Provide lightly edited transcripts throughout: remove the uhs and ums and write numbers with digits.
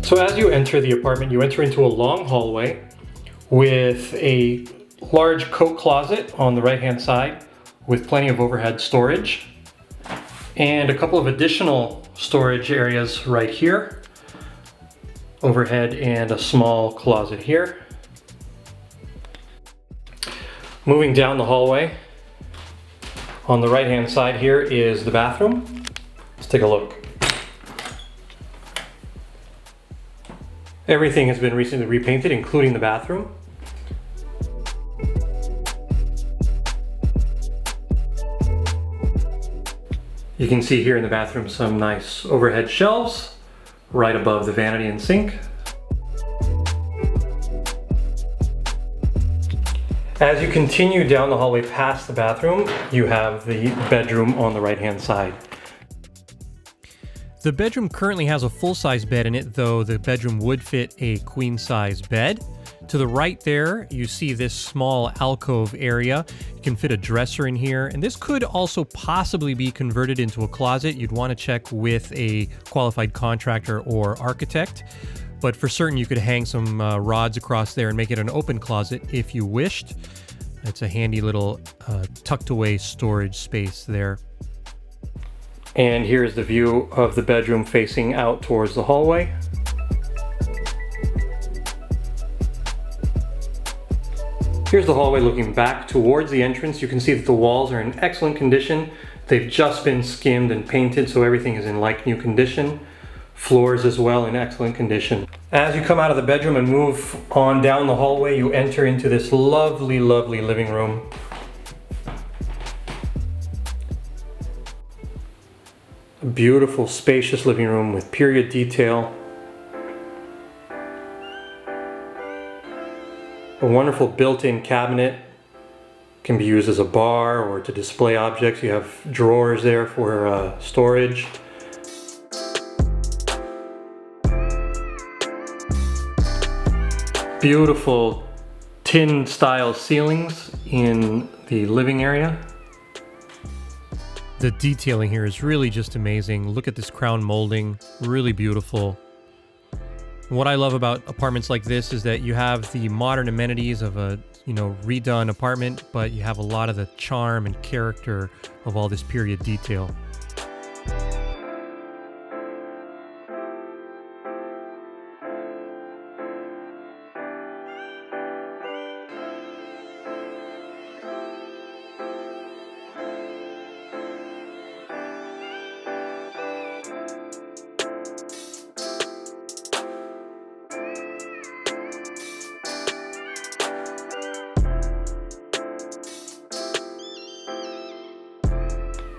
So as you enter the apartment, you enter into a long hallway with a large coat closet on the right-hand side with plenty of overhead storage and a couple of additional storage areas right here, overhead, and a small closet here. Moving down the hallway, on the right-hand side here is the bathroom. Let's take a look. Everything has been recently repainted, including the bathroom. You can see here in the bathroom some nice overhead shelves right above the vanity and sink. As you continue down the hallway past the bathroom, you have the bedroom on the right-hand side. The bedroom currently has a full-size bed in it, though the bedroom would fit a queen-size bed. To the right there, you see this small alcove area. You can fit a dresser in here, and this could also possibly be converted into a closet. You'd want to check with a qualified contractor or architect, but for certain you could hang some rods across there and make it an open closet if you wished. It's a handy little tucked away storage space there. And here's the view of the bedroom facing out towards the hallway. Here's the hallway looking back towards the entrance. You can see that the walls are in excellent condition. They've just been skimmed and painted, so everything is in like new condition. Floors as well in excellent condition. As you come out of the bedroom and move on down the hallway, you enter into this lovely, lovely living room. A beautiful, spacious living room with period detail. A wonderful built-in cabinet. Can be used as a bar or to display objects. You have drawers there for storage. Beautiful tin style ceilings in the living area. The detailing here is really just amazing. Look at this crown molding, really beautiful. What I love about apartments like this is that you have the modern amenities of a, redone apartment, but you have a lot of the charm and character of all this period detail.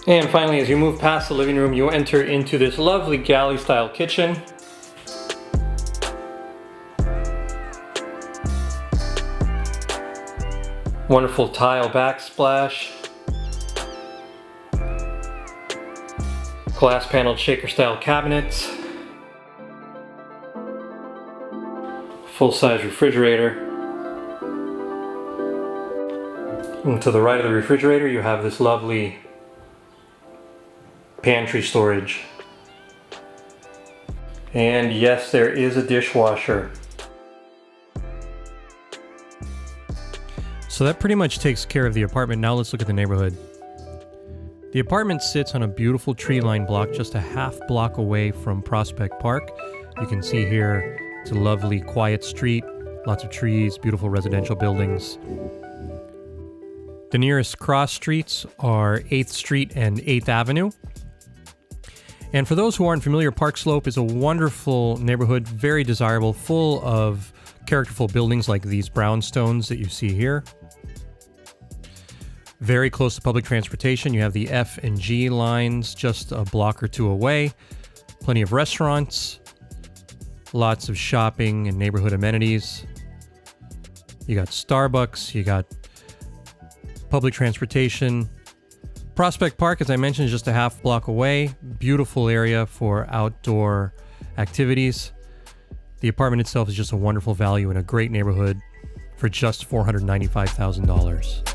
And finally, as you move past the living room, you enter into this lovely galley-style kitchen. Wonderful tile backsplash. Glass paneled shaker-style cabinets. Full-size refrigerator. And to the right of the refrigerator, you have this lovely pantry storage. And yes, there is a dishwasher. So that pretty much takes care of the apartment. Now let's look at the neighborhood. The apartment sits on a beautiful tree-lined block just a half block away from Prospect Park. You can see here it's a lovely quiet street, lots of trees, beautiful residential buildings. The nearest cross streets are 8th Street and 8th Avenue. And for those who aren't familiar, Park Slope is a wonderful neighborhood, very desirable, full of characterful buildings like these brownstones that you see here. Very close to public transportation. You have the F and G lines just a block or two away. Plenty of restaurants, lots of shopping and neighborhood amenities. You got Starbucks, you got public transportation. Prospect Park, as I mentioned, is just a half block away. Beautiful area for outdoor activities. The apartment itself is just a wonderful value in a great neighborhood for just $495,000.